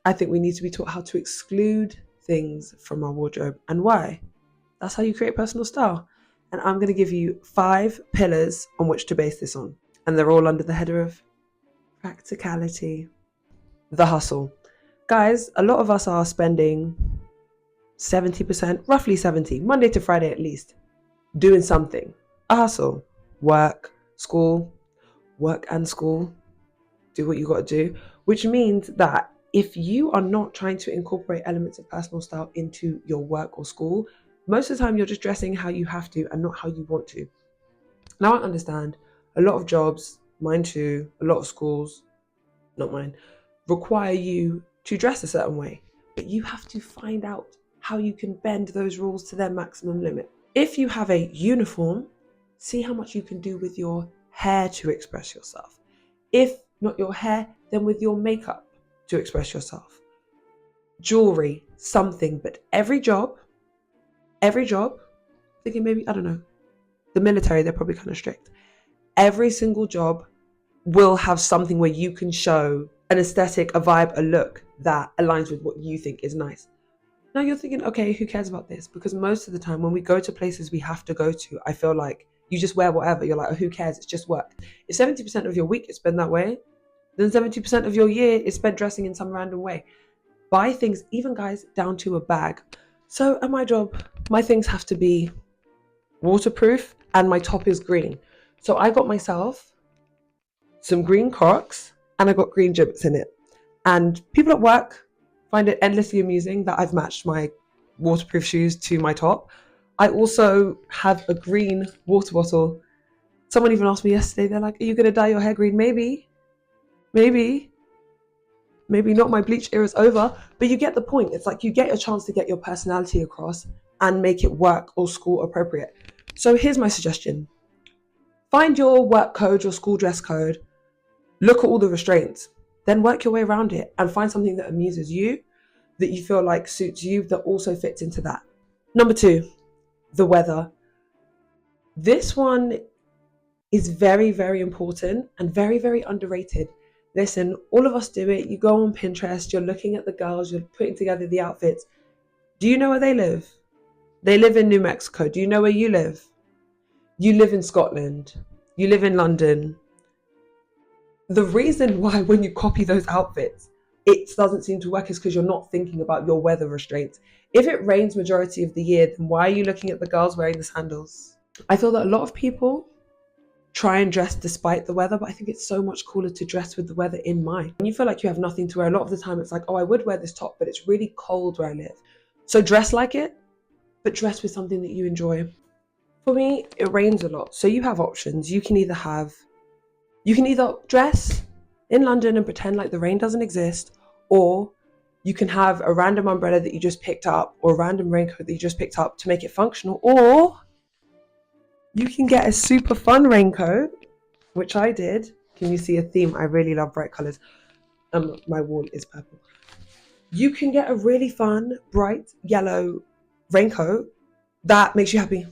I think we need to be taught how to exclude things from our wardrobe. And why? That's how you create personal style. And I'm going to give you 5 pillars on which to base this on. And they're all under the header of practicality. The hustle. Guys, a lot of us are spending 70%, roughly 70, Monday to Friday at least, doing something. A hustle. Work, school, work and school. Do what you got to do. Which means that if you are not trying to incorporate elements of personal style into your work or school, most of the time you're just dressing how you have to and not how you want to. Now I understand a lot of jobs, mine too, a lot of schools, not mine, require you to dress a certain way, but you have to find out how you can bend those rules to their maximum limit. If you have a uniform, see how much you can do with your hair to express yourself. If not your hair, then with your makeup to express yourself. Jewelry, something, but every job, thinking maybe, I don't know, the military, they're probably kind of strict. Every single job will have something where you can show an aesthetic, a vibe, a look that aligns with what you think is nice. Now you're thinking, okay, who cares about this? Because most of the time when we go to places we have to go to, I feel like you just wear whatever. You're like, oh, who cares? It's just work. If 70% of your week is spent that way, then 70% of your year is spent dressing in some random way. Buy things, even guys, down to a bag. So at my job, my things have to be waterproof and my top is green. So I got myself some green Crocs and I got green Jibbitz in it. And people at work find it endlessly amusing that I've matched my waterproof shoes to my top. I also have a green water bottle. Someone even asked me yesterday, they're like, are you going to dye your hair green? Maybe not, my bleach era is over, but you get the point. It's like you get a chance to get your personality across and make it work or school appropriate. So here's my suggestion. Find your work code, your school dress code, look at all the restraints, then work your way around it and find something that amuses you, that you feel like suits you, that also fits into that. Number 2, the weather. This one is very, very important and very, very underrated. Listen, all of us do it. You go on Pinterest, you're looking at the girls, you're putting together the outfits. Do you know where they live? They live in New Mexico. Do you know where you live? You live in Scotland. You live in London. The reason why when you copy those outfits, it doesn't seem to work is because you're not thinking about your weather restraints. If it rains majority of the year, then why are you looking at the girls wearing the sandals? I feel that a lot of people try and dress despite the weather, but I think it's so much cooler to dress with the weather in mind. When you feel like you have nothing to wear, a lot of the time it's like, oh, I would wear this top, but it's really cold where I live. So dress like it, but dress with something that you enjoy. For me, it rains a lot. So you have options. You can either dress in London and pretend like the rain doesn't exist, or you can have a random umbrella that you just picked up or a random raincoat that you just picked up to make it functional, or you can get a super fun raincoat, which I did. Can you see a theme? I really love bright colors. My wall is purple. You can get a really fun, bright yellow raincoat that makes you happy.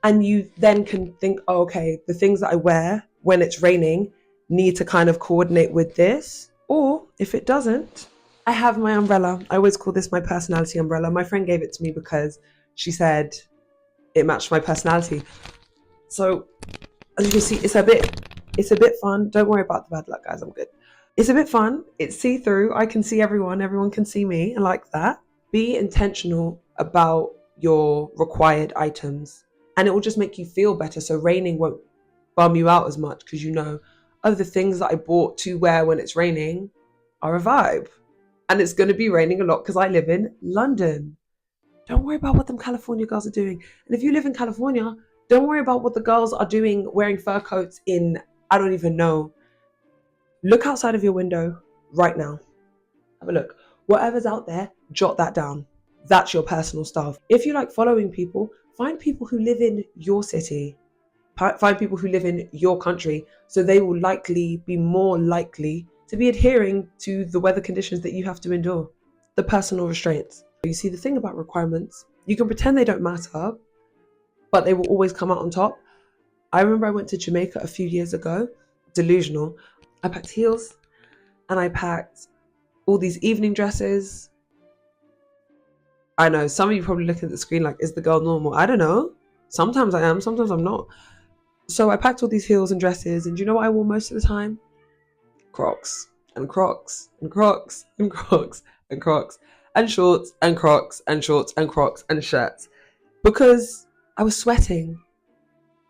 And you then can think, oh, okay, the things that I wear when it's raining need to kind of coordinate with this. Or if it doesn't, I have my umbrella. I always call this my personality umbrella. My friend gave it to me because she said it matched my personality. So as you can see, it's a bit fun. Don't worry about the bad luck, guys. I'm good. It's a bit fun. It's see-through. I can see everyone. Everyone can see me. I like that. Be intentional about your required items, and it will just make you feel better. So raining won't bum you out as much because you know, oh, the things that I bought to wear when it's raining are a vibe. And it's going to be raining a lot because I live in London. Don't worry about what them California girls are doing. And if you live in California, don't worry about what the girls are doing wearing fur coats in, I don't even know. Look outside of your window right now. Have a look. Whatever's out there, jot that down. That's your personal style. If you like following people, find people who live in your city. Find people who live in your country, so they will be more likely to be adhering to the weather conditions that you have to endure. The personal restraints. You see, the thing about requirements, you can pretend they don't matter, but they will always come out on top. I remember I went to Jamaica a few years ago, delusional. I packed heels and I packed all these evening dresses. I know some of you probably looking at the screen like, is the girl normal? I don't know. Sometimes I am, sometimes I'm not. So I packed all these heels and dresses, and do you know what I wore most of the time? Crocs and Crocs and Crocs and Crocs and Crocs and shorts and Crocs and shorts and Crocs and shirts, because I was sweating.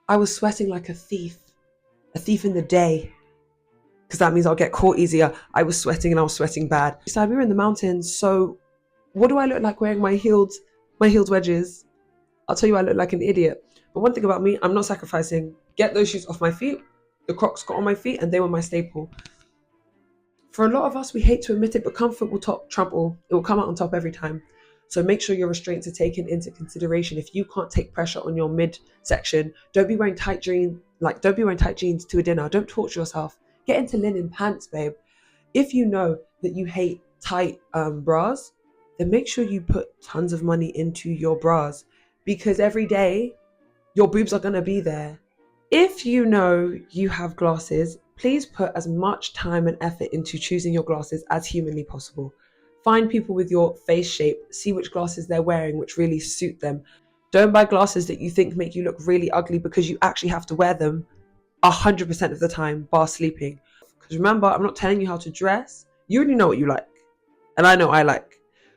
I was sweating like a thief in the day, because that means I'll get caught easier. I was sweating and I was sweating bad. So we were in the mountains, so what do I look like wearing my heeled wedges? I'll tell you, I look like an idiot. But one thing about me, I'm not sacrificing. Get those shoes off my feet. The Crocs got on my feet and they were my staple. For a lot of us, we hate to admit it, but comfort will trump all. It will come out on top every time. So make sure your restraints are taken into consideration. If you can't take pressure on your midsection, don't be wearing tight jeans. Don't be wearing tight jeans to a dinner. Don't torture yourself. Get into linen pants, babe. If you know that you hate tight bras, then make sure you put tons of money into your bras, because every day your boobs are going to be there. If you know you have glasses, please put as much time and effort into choosing your glasses as humanly possible. Find people with your face shape, see which glasses they're wearing, which really suit them. Don't buy glasses that you think make you look really ugly, because you actually have to wear them 100% of the time, bar sleeping. Because remember, I'm not telling you how to dress. You already know what you like. And I know I like.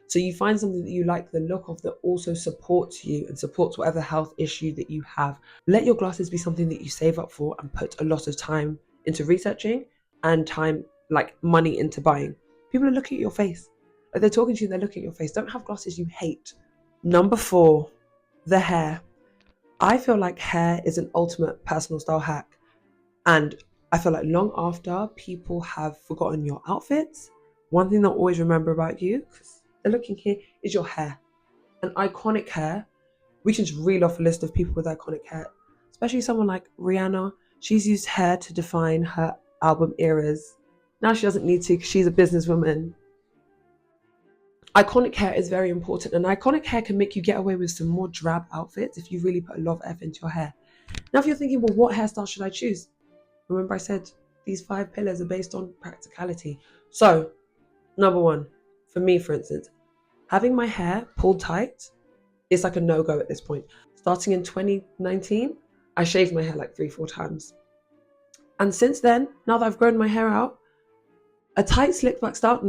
So you find something that you like the look of that also supports you and supports whatever health issue that you have. Let your glasses be something that you save up for and put a lot of time into researching and time, like money, into buying. People are looking at your face. Like, they're talking to you, they're looking at your face. Don't have glasses you hate. Number 4, the hair. I feel like hair is an ultimate personal style hack. And I feel like long after people have forgotten your outfits, one thing they'll always remember about you, because they're looking here, is your hair. An iconic hair. We can just reel off a list of people with iconic hair, especially someone like Rihanna. She's used hair to define her album eras. Now she doesn't need to, because she's a businesswoman. Iconic hair is very important, and iconic hair can make you get away with some more drab outfits if you really put a lot of effort into your hair. Now, if you're thinking, well, what hairstyle should I choose? Remember I said these 5 pillars are based on practicality. So, number 1, for me, for instance, having my hair pulled tight is like a no-go at this point. Starting in 2019, I shaved my hair like 3-4 times. And since then, now that I've grown my hair out, a tight slicked back style?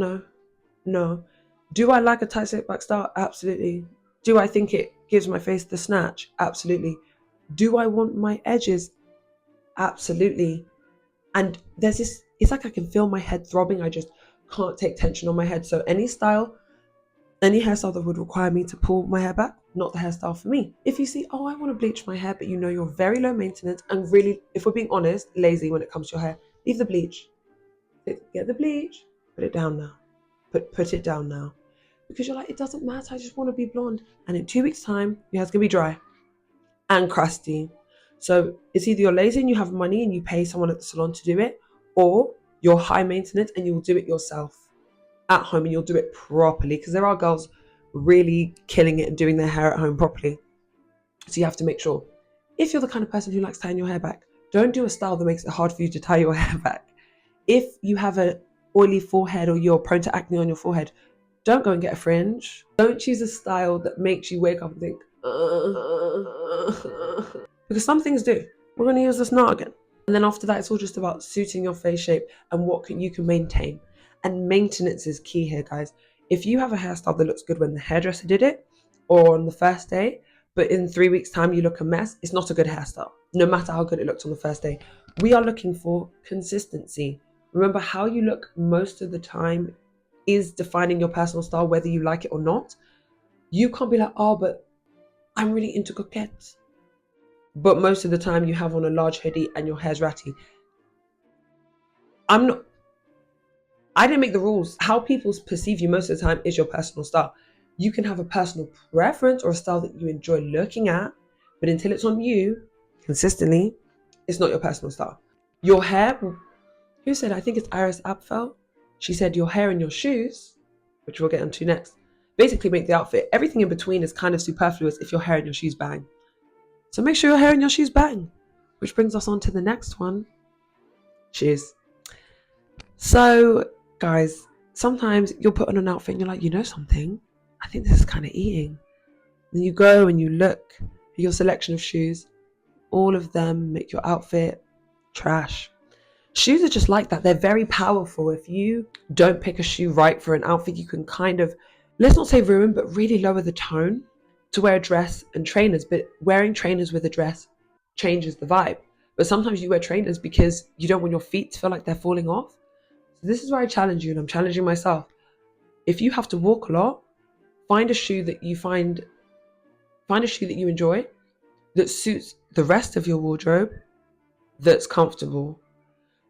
No. Do I like a tight slicked back style? Absolutely. Do I think it gives my face the snatch? Absolutely. Do I want my edges? Absolutely. And there's this, it's like I can feel my head throbbing. I just can't take tension on my head. So any hairstyle that would require me to pull my hair back, not the hairstyle for me. If you see, oh, I want to bleach my hair, but you know you're very low maintenance and really, if we're being honest, lazy when it comes to your hair, leave the bleach. Get the bleach, put it down now. Put it down now. Because you're like, it doesn't matter, I just want to be blonde. And in 2 weeks' time, your hair's going to be dry and crusty. So it's either you're lazy and you have money and you pay someone at the salon to do it, or you're high maintenance and you'll do it yourself at home, and you'll do it properly, because there are girls really killing it and doing their hair at home properly. So you have to make sure. If you're the kind of person who likes tying your hair back, don't do a style that makes it hard for you to tie your hair back. If you have an oily forehead or you're prone to acne on your forehead, don't go and get a fringe. Don't choose a style that makes you wake up and think, because some things do. We're going to use this now again. And then after that, it's all just about suiting your face shape and what you can maintain. And maintenance is key here, guys. If you have a hairstyle that looks good when the hairdresser did it or on the first day, but in 3 weeks' time you look a mess, it's not a good hairstyle, no matter how good it looked on the first day. We are looking for consistency. Remember, how you look most of the time is defining your personal style, whether you like it or not. You can't be like, oh, but I'm really into coquettes, but most of the time you have on a large hoodie and your hair's ratty. I didn't make the rules. How people perceive you most of the time is your personal style. You can have a personal preference or a style that you enjoy looking at, but until it's on you consistently, it's not your personal style. Your hair, who said, I think it's Iris Apfel. She said your hair and your shoes, which we'll get into next, basically make the outfit. Everything in between is kind of superfluous if your hair and your shoes bang. So make sure your hair and your shoes bang. Which brings us on to the next one. Shoes. So, guys, sometimes you'll put on an outfit and you're like, you know something? I think this is kind of eating. Then you go and you look at your selection of shoes. All of them make your outfit trash. Shoes are just like that. They're very powerful. If you don't pick a shoe right for an outfit, you can kind of, let's not say ruin, but really lower the tone. To wear a dress and trainers, but wearing trainers with a dress changes the vibe. But sometimes you wear trainers because you don't want your feet to feel like they're falling off. So this is where I challenge you, and I'm challenging myself. If you have to walk a lot, find a shoe that you enjoy, that suits the rest of your wardrobe, that's comfortable.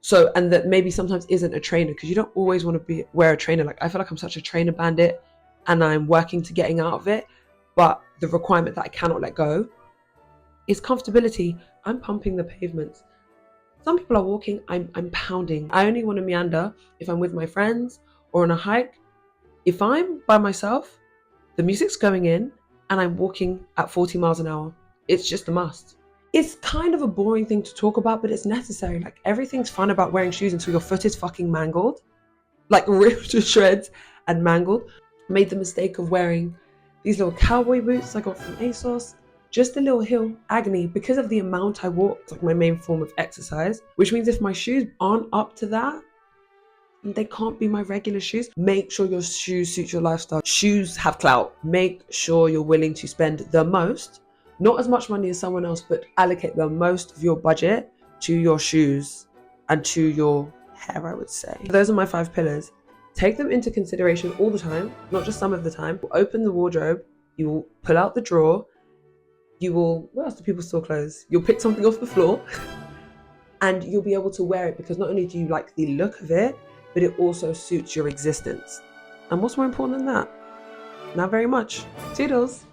So, and that maybe sometimes isn't a trainer, because you don't always want to wear a trainer. Like, I feel like I'm such a trainer bandit and I'm working to getting out of it. But the requirement that I cannot let go is comfortability. I'm pumping the pavements. Some people are walking, I'm pounding. I only want to meander if I'm with my friends or on a hike. If I'm by myself, the music's going in and I'm walking at 40 miles an hour. It's just a must. It's kind of a boring thing to talk about, but it's necessary. Like, everything's fun about wearing shoes until your foot is fucking mangled, like ripped to shreds and mangled. Made the mistake of wearing these little cowboy boots I got from ASOS. Just a little heel, agony, because of the amount I walk. It's like my main form of exercise, which means if my shoes aren't up to that, they can't be my regular shoes. Make sure your shoes suit your lifestyle. Shoes have clout. Make sure you're willing to spend the most, not as much money as someone else, but allocate the most of your budget to your shoes and to your hair, I would say. Those are my 5 pillars. Take them into consideration all the time, not just some of the time. Open the wardrobe, you will pull out the drawer, what else do people store clothes? You'll pick something off the floor and you'll be able to wear it, because not only do you like the look of it, but it also suits your existence. And what's more important than that? Not very much. Toodles.